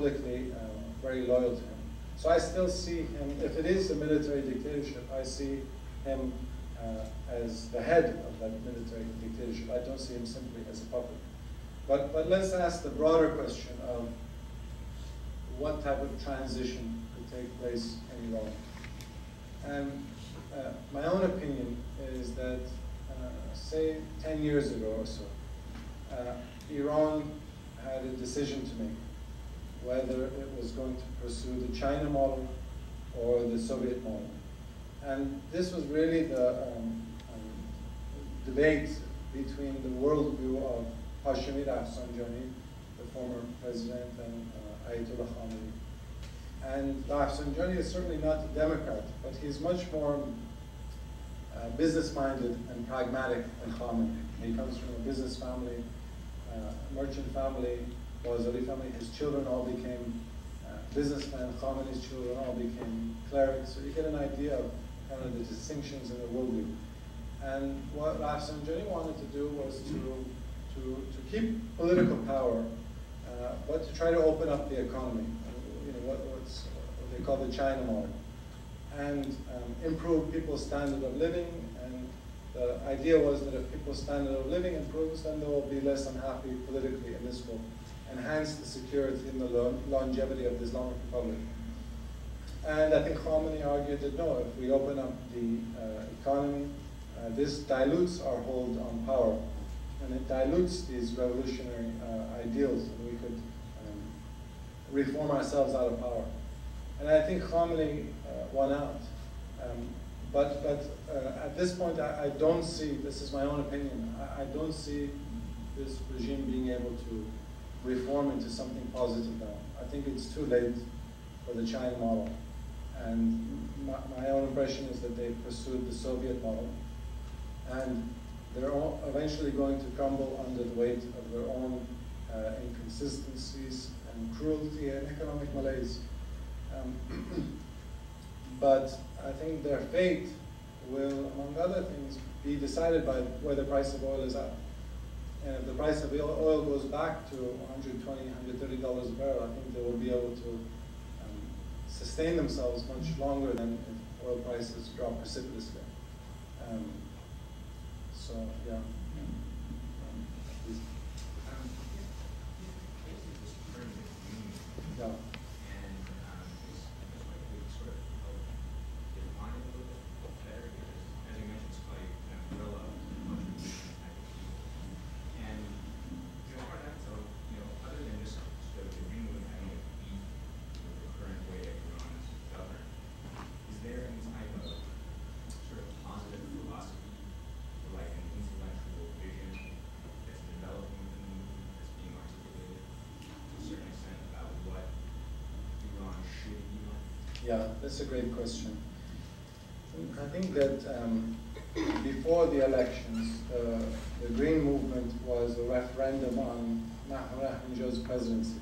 publicly very loyal to him. So I still see him, if it is a military dictatorship, I see him as the head of that military dictatorship. I don't see him simply as a puppet. But let's ask the broader question of what type of transition could take place in Iran. And my own opinion is that, say 10 years ago or so, Iran had a decision to make, whether it was going to pursue the China model or the Soviet model. And this was really the debate between the worldview of Hashemi Rafsanjani, the former president, and Ayatollah Khamenei. And Rafsanjani is certainly not a Democrat, but he's much more business-minded and pragmatic than Khamenei. He comes from a business family, merchant family, Bozali family. His children all became businessmen. Khamenei's children all became clerics. So you get an idea of kind of the distinctions in the worldview. And what Rafsanjani wanted to do was to keep political power, but to try to open up the economy. You know, what they call the China model, and improve people's standard of living. And the idea was that if people's standard of living improves, then they will be less unhappy politically, and this will enhance the security and the longevity of the Islamic Republic. And I think Khamenei argued that no, if we open up the economy, this dilutes our hold on power, and it dilutes these revolutionary ideals, and we could reform ourselves out of power. And I think Khamenei won out. But at this point, I don't see, this is my own opinion, I don't see this regime being able to reform into something positive now. I think it's too late for the China model. And my own impression is that they pursued the Soviet model. And they're all eventually going to crumble under the weight of their own inconsistencies and cruelty and economic malaise. But I think their fate will, among other things, be decided by where the price of oil is at. And if the price of oil goes back to $120, $130 a barrel, I think they will be able to sustain themselves much longer than if oil prices drop precipitously. So, yeah. Yeah. Yeah, that's a great question. I think that before the elections, the Green Movement was a referendum on Ahmadinejad's presidency.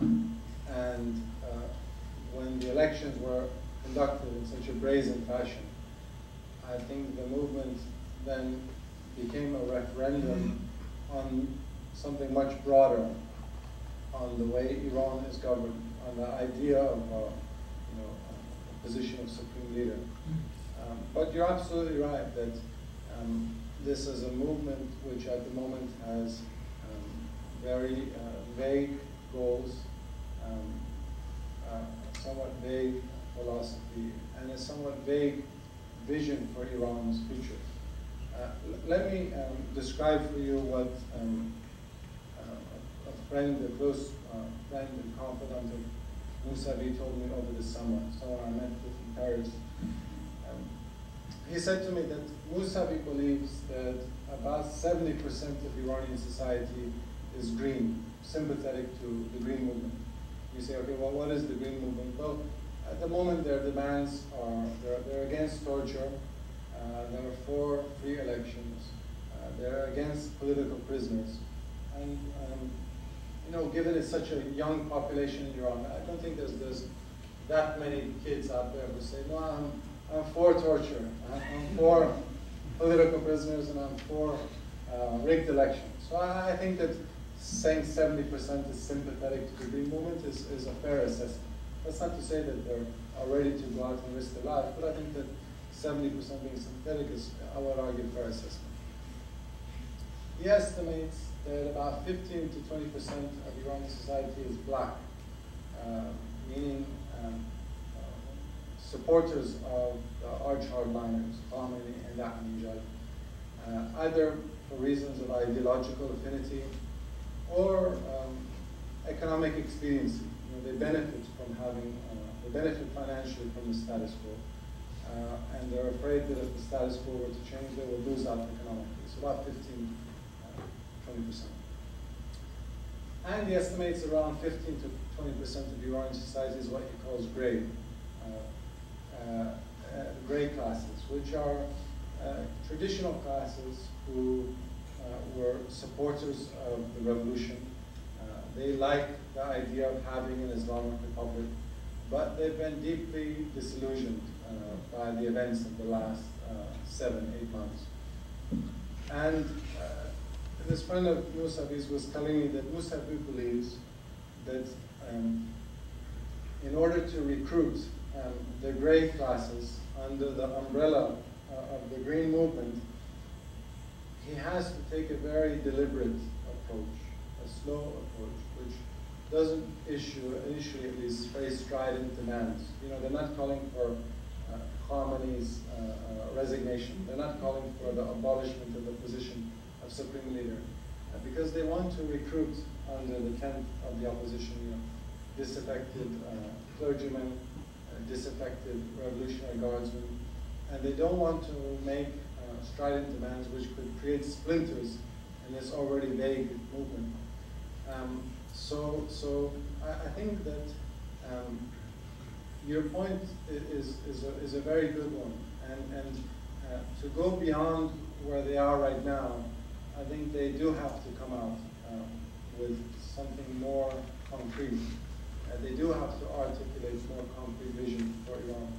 And when the elections were conducted in such a brazen fashion, I think the movement then became a referendum on something much broader, on the way Iran is governed, on the idea of a position of supreme leader. But you're absolutely right that this is a movement which at the moment has very vague goals, somewhat vague philosophy, and a somewhat vague vision for Iran's future. Let me describe for you what a friend, a close friend and confidant of Mousavi told me over the summer, someone I met with in Paris. He said to me that Mousavi believes that about 70% of Iranian society is green, sympathetic to the Green Movement. You say, okay, well, what is the Green Movement? Well, at the moment their demands are, they're against torture, they're for free elections, they're against political prisoners. And given it's such a young population in Iran, I don't think there's that many kids out there who say, no, I'm for torture, I'm for political prisoners, and I'm for rigged elections. So I think that saying 70% is sympathetic to the Green Movement is a fair assessment. That's not to say that they're ready to go out and risk their life, but I think that 70% being sympathetic is, I would argue, fair assessment. He estimates that about 15 to 20% of Iranian society is black, meaning supporters of arch hardliners, Khomeini and Ahmadinejad, either for reasons of ideological affinity or economic expediency. They benefit from having, they benefit financially from the status quo. And they're afraid that if the status quo were to change, they will lose out economically. So about 15, 20%. And he estimates around 15 to 20% of Iranian society is what he calls gray. Gray classes, which are traditional classes who were supporters of the revolution. They like the idea of having an Islamic republic, but they've been deeply disillusioned by the events of the last 7-8 months. And this friend of Musavi's was telling me that Musavi believes that in order to recruit the gray classes under the umbrella of the Green Movement, he has to take a very deliberate approach, a slow approach, which doesn't initially at least, very strident demands. They're not calling for Khomeini's resignation. They're not calling for the abolishment of the position of supreme leader, because they want to recruit under the tent of the opposition, disaffected clergymen, disaffected revolutionary guardsmen, and they don't want to make strident demands which could create splinters in this already vague movement. So I think that your point is a very good one, and to go beyond where they are right now, I think they do have to come out with something more concrete. They do have to articulate more concrete vision for Iran.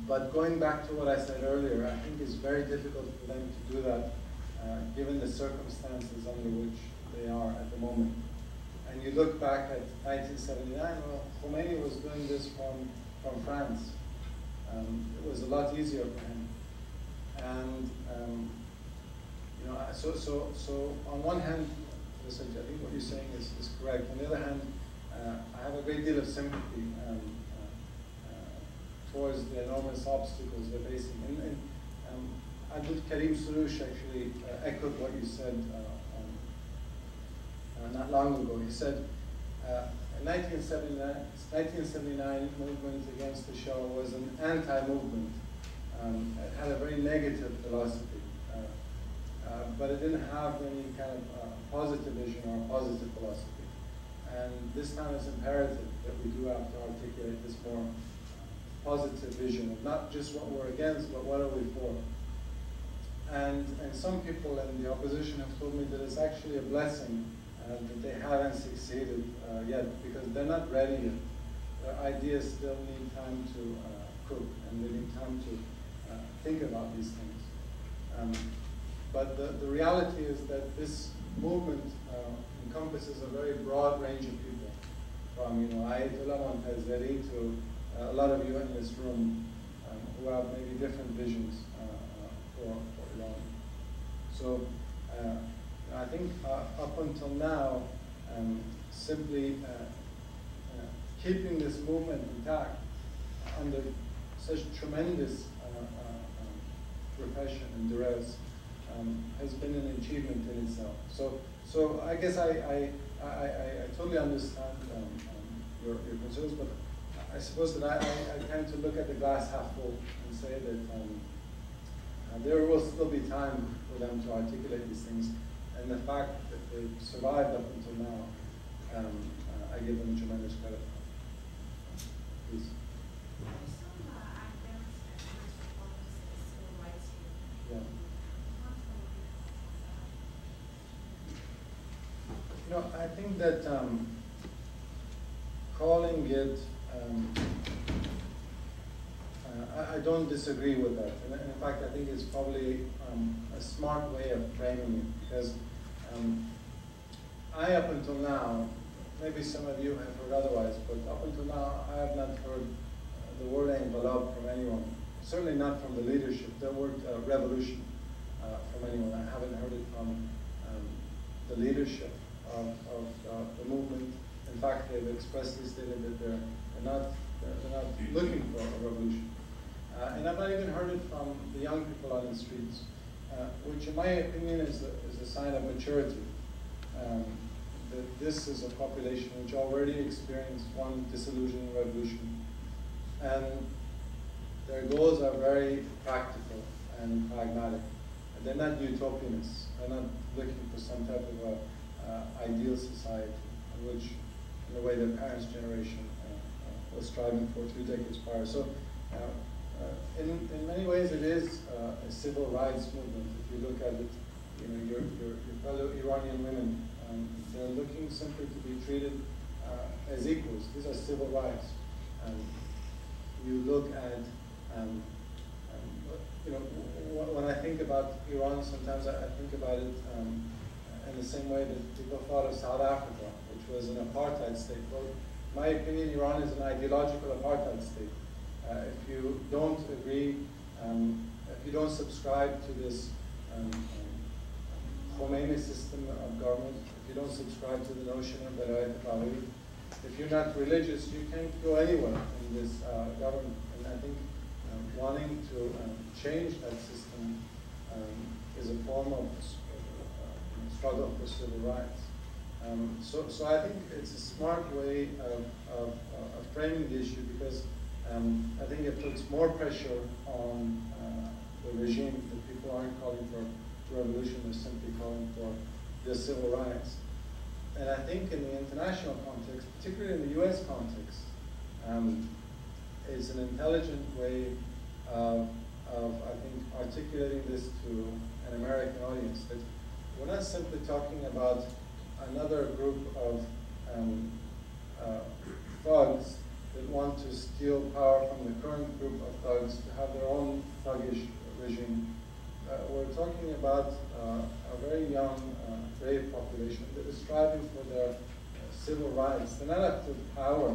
But going back to what I said earlier, I think it's very difficult for them to do that given the circumstances under which they are at the moment. And you look back at 1979, well, Khomeini was doing this from France. It was a lot easier for him. And so on one hand, I think what you're saying is correct. On the other hand, I have a great deal of sympathy towards the enormous obstacles they're facing. And Karim Sadjadpour actually echoed what you said not long ago. He said, in 1979 movement against the Shah was an anti-movement. It had a very negative philosophy. But it didn't have any kind of positive vision or positive philosophy. And this time it's imperative that we do have to articulate this more positive vision of not just what we're against, but what are we for. And some people in the opposition have told me that it's actually a blessing that they haven't succeeded yet, because they're not ready yet. Their ideas still need time to cook, and they need time to think about these things. But the reality is that this movement encompasses a very broad range of people, from Ayatollah Montazeri to a lot of you in this room who have maybe different visions for Iran. So I think up until now, simply keeping this movement intact under such tremendous repression and duress has been an achievement in itself. So I guess I totally understand your concerns, but I suppose that I tend to look at the glass half full and say that there will still be time for them to articulate these things, and the fact that they've survived up until now, I give them tremendous credit. Please. Yeah. I think that calling it, I don't disagree with that. And in fact, I think it's probably a smart way of framing it, because I, up until now, maybe some of you have heard otherwise, but up until now, I have not heard the word inqilab from anyone. Certainly not from the leadership. The word revolution from anyone. I haven't heard it from the leadership of the movement. In fact, they've expressly stated that they're not looking for a revolution. And I've not even heard it from the young people on the streets, which in my opinion is a sign of maturity. That this is a population which already experienced one disillusioning revolution. And their goals are very practical and pragmatic. And they're not utopianists. They're not looking for some type of a ideal society, which, in the way their parents' generation was striving for 2 decades prior. So, in many ways, it is a civil rights movement. If you look at it, you know, your fellow Iranian women, they're looking simply to be treated as equals. These are civil rights. You look at, you know, when I think about Iran, sometimes I think about it in the same way that people thought of South Africa, which was an apartheid state. Well, in my opinion, Iran is an ideological apartheid state. If you don't agree, if you don't subscribe to this Khomeini system of government, if you don't subscribe to the notion of Velayat-e-Faqih, if you're not religious, you can't go anywhere in this government. And I think wanting to change that system is a form of struggle for civil rights. So I think it's a smart way of framing the issue, because I think it puts more pressure on the regime, that people aren't calling for revolution, they're simply calling for their civil rights. And I think in the international context, particularly in the US context, it's an intelligent way of I think, articulating this to an American audience, that we're not simply talking about another group of thugs that want to steal power from the current group of thugs to have their own thuggish regime. We're talking about a very young, brave population that is striving for their civil rights. They're not after power.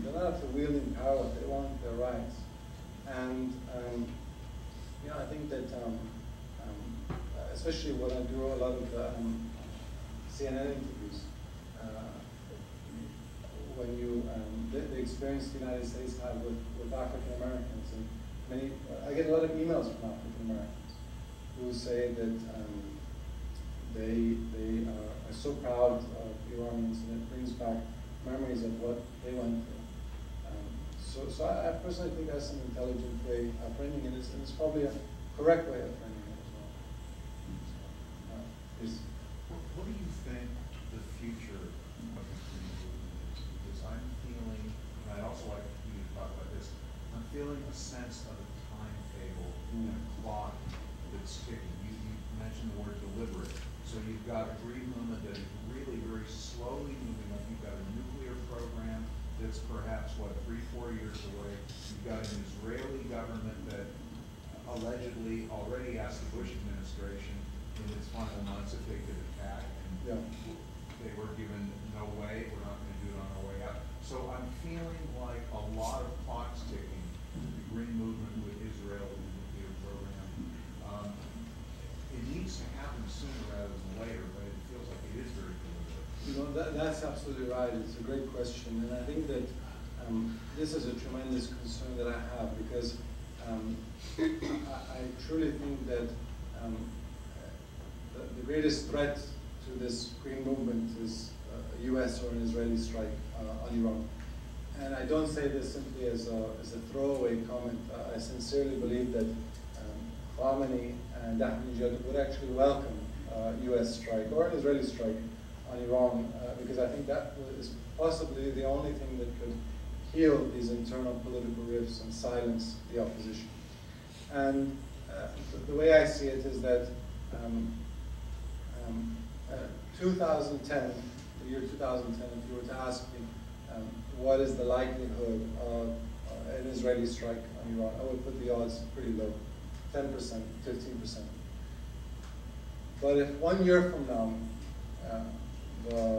They're not after wielding power. They want their rights. And you know, I think that, especially when I do a lot of CNN interviews, when you the experience the United States have with African Americans, and I get a lot of emails from African Americans who say that they are so proud of Iranians, and it brings back memories of what they went through. So I personally think that's an intelligent way of framing it, and it's probably a correct way of framing it as well. What do you think the future of the Green Movement is? Because I'm feeling, and I'd also like you to talk about this, I'm feeling a sense of a timetable and a clock that's ticking. You mentioned the word deliberate. So you've got a Green Movement that is really very slowly moving up. You've got a nuclear program that's perhaps, what, 3-4 years away. You've got an Israeli government that allegedly already asked the Bush administration in its final months if they could attack, and they were given no way. We're not going to do it on our way out. So I'm feeling like a lot of clocks ticking. The Green Movement with Israel and the nuclear program. It needs to happen sooner rather than later, but it feels like it is very deliberate. You know, that's absolutely right. It's a great question, and I think that this is a tremendous concern that I have, because I truly think that the greatest threat to this Green Movement is a US or an Israeli strike on Iran. And I don't say this simply as a throwaway comment. I sincerely believe that Khamenei and Ahmadinejad would actually welcome a US strike or an Israeli strike on Iran, because I think that is possibly the only thing that could heal these internal political rifts and silence the opposition. And the way I see it is that 2010, the year 2010, if you were to ask me what is the likelihood of an Israeli strike on Iran, I would put the odds pretty low, 10%, 15%. But if 1 year from now, the